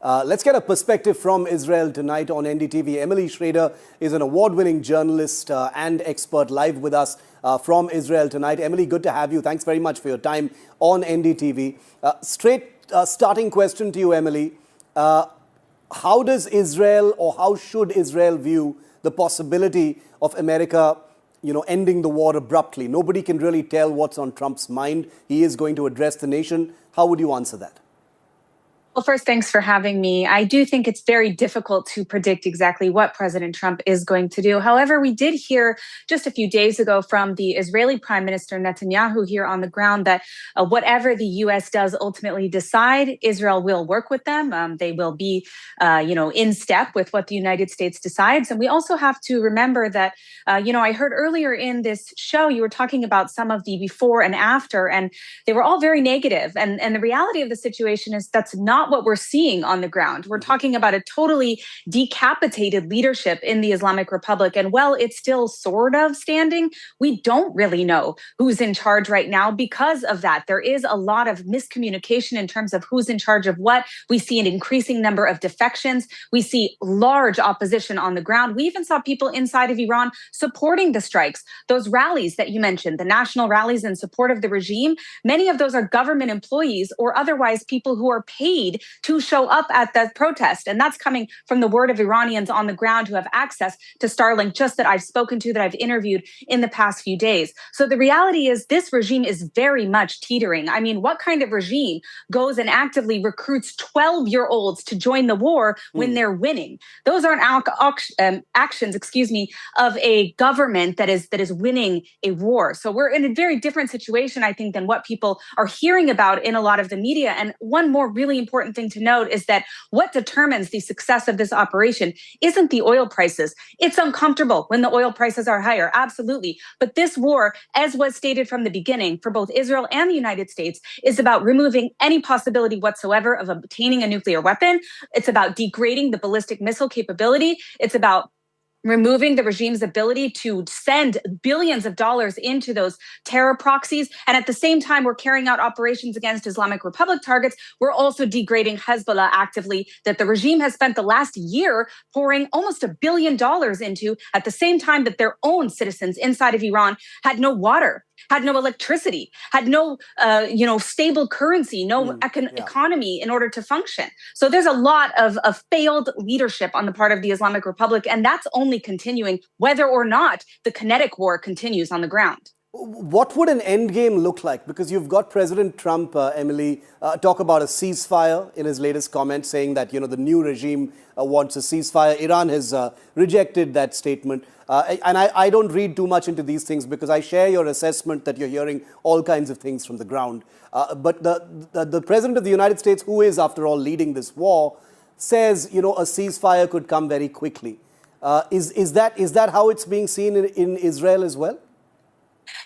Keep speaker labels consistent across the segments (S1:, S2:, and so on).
S1: Let's get a perspective from Israel tonight on NDTV. Emily Schrader is an award-winning journalist and expert live with us from Israel tonight. Emily, good to have you. Thanks very much for your time on NDTV. Starting question to you, Emily. How does Israel, or how should Israel view the possibility of America, ending the war abruptly? Nobody can really tell what's on Trump's mind. He is going to address the nation. How would you answer that?
S2: Well, first, thanks for having me. I do think it's very difficult to predict exactly what President Trump is going to do. However, we did hear just a few days ago from the Israeli Prime Minister Netanyahu here on the ground that whatever the U.S. does ultimately decide, Israel will work with them. They will be, in step with what the United States decides. And we also have to remember that, I heard earlier in this show, you were talking about some of the before and after, and they were all very negative. And the reality of the situation is that's not what we're seeing on the ground. We're talking about a totally decapitated leadership in the Islamic Republic. And while it's still sort of standing, we don't really know who's in charge right now because of that. There is a lot of miscommunication in terms of who's in charge of what. We see an increasing number of defections. We see large opposition on the ground. We even saw people inside of Iran supporting the strikes. Those rallies that you mentioned, the national rallies in support of the regime, many of those are government employees or otherwise people who are paid to show up at that protest. And that's coming from the word of Iranians on the ground who have access to Starlink, just that I've spoken to, that I've interviewed in the past few days. So the reality is this regime is very much teetering. I mean, what kind of regime goes and actively recruits 12-year-olds to join the war when they're winning? Those aren't actions, of a government that is winning a war. So we're in a very different situation, I think, than what people are hearing about in a lot of the media. And one more really important thing to note is that what determines the success of this operation isn't the oil prices. It's uncomfortable when the oil prices are higher, absolutely. But this war, as was stated from the beginning, for both Israel and the United States, is about removing any possibility whatsoever of obtaining a nuclear weapon. It's about degrading the ballistic missile capability. It's about removing the regime's ability to send billions of dollars into those terror proxies. And at the same time, we're carrying out operations against Islamic Republic targets. We're also degrading Hezbollah actively, that the regime has spent the last year pouring almost $1 billion into, at the same time that their own citizens inside of Iran had no water, had no electricity, had no, stable currency, no economy in order to function. So there's a lot of failed leadership on the part of the Islamic Republic, and that's only continuing whether or not the kinetic war continues on the ground.
S1: What would an end game look like? Because you've got President Trump, Emily, talk about a ceasefire in his latest comment, saying that, the new regime wants a ceasefire. Iran has rejected that statement. And I don't read too much into these things because I share your assessment that you're hearing all kinds of things from the ground. But the President of the United States, who is, after all, leading this war, says, a ceasefire could come very quickly. Is that how it's being seen in Israel as well?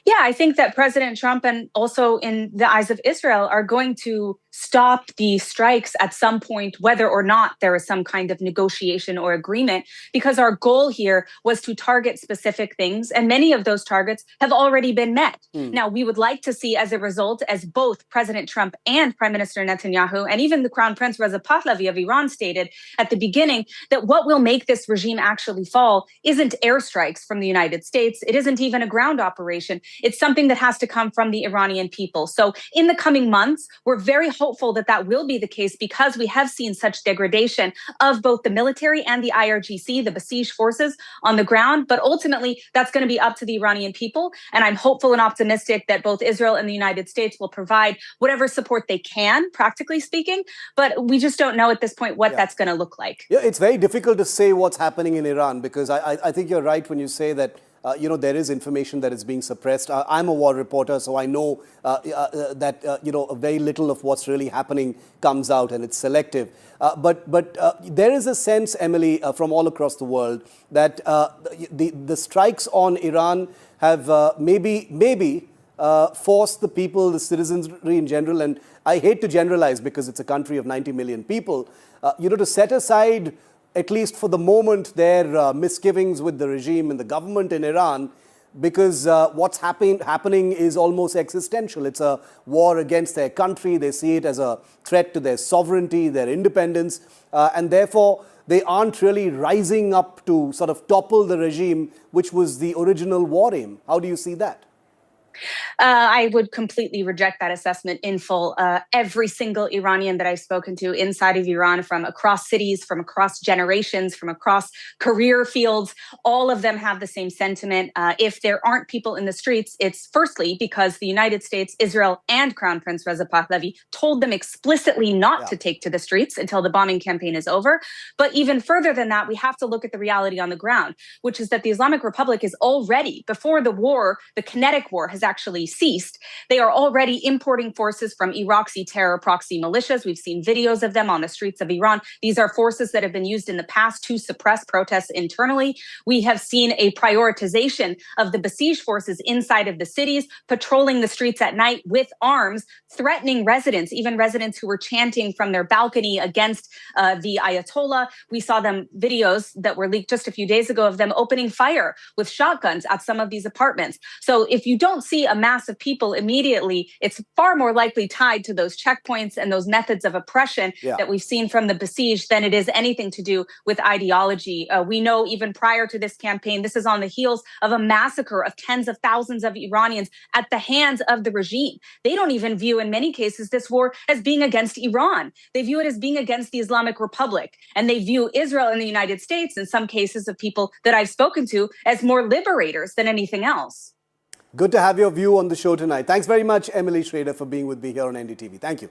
S2: Yeah, I think that President Trump and also in the eyes of Israel are going to stop the strikes at some point, whether or not there is some kind of negotiation or agreement, because our goal here was to target specific things. And many of those targets have already been met. Now, we would like to see as a result, as both President Trump and Prime Minister Netanyahu and even the Crown Prince Reza Pahlavi of Iran stated at the beginning, that what will make this regime actually fall isn't airstrikes from the United States. It isn't even a ground operation. It's something that has to come from the Iranian people. So in the coming months, we're very hopeful that that will be the case because we have seen such degradation of both the military and the IRGC, the besieged forces on the ground. But ultimately, that's going to be up to the Iranian people. And I'm hopeful and optimistic that both Israel and the United States will provide whatever support they can, practically speaking. But we just don't know at this point what that's going to look like.
S1: Yeah, it's very difficult to say what's happening in Iran because I think you're right when you say that there is information that is being suppressed. I'm a war reporter, so I know that, very little of what's really happening comes out and it's selective. But there is a sense, Emily, from all across the world that the strikes on Iran have maybe forced the people, the citizenry in general, and I hate to generalize because it's a country of 90 million people, to set aside, at least for the moment, their misgivings with the regime and the government in Iran, because what's happening is almost existential. It's a war against their country. They see it as a threat to their sovereignty, their independence, and therefore they aren't really rising up to sort of topple the regime, which was the original war aim. How do you see that?
S2: I would completely reject that assessment in full. Every single Iranian that I've spoken to inside of Iran, from across cities, from across generations, from across career fields, all of them have the same sentiment. If there aren't people in the streets, it's firstly because the United States, Israel, and Crown Prince Reza Pahlavi told them explicitly not to take to the streets until the bombing campaign is over. But even further than that, we have to look at the reality on the ground, which is that the Islamic Republic is already, before the war, the kinetic war has actually ceased, they are already importing forces from Iraq's terror proxy militias. We've seen videos of them on the streets of Iran. These are forces that have been used in the past to suppress protests internally. We have seen a prioritization of the besieged forces inside of the cities, patrolling the streets at night with arms, threatening residents, even residents who were chanting from their balcony against the Ayatollah. We saw them videos that were leaked just a few days ago of them opening fire with shotguns at some of these apartments. So if you don't see a mass of people immediately, it's far more likely tied to those checkpoints and those methods of oppression that we've seen from the besieged than it is anything to do with ideology. We know even prior to this campaign, this is on the heels of a massacre of tens of thousands of Iranians at the hands of the regime. They don't even view, in many cases, this war as being against Iran. They view it as being against the Islamic Republic. And they view Israel and the United States, in some cases of people that I've spoken to, as more liberators than anything else.
S1: Good to have your view on the show tonight. Thanks very much, Emily Schrader, for being with me here on NDTV. Thank you.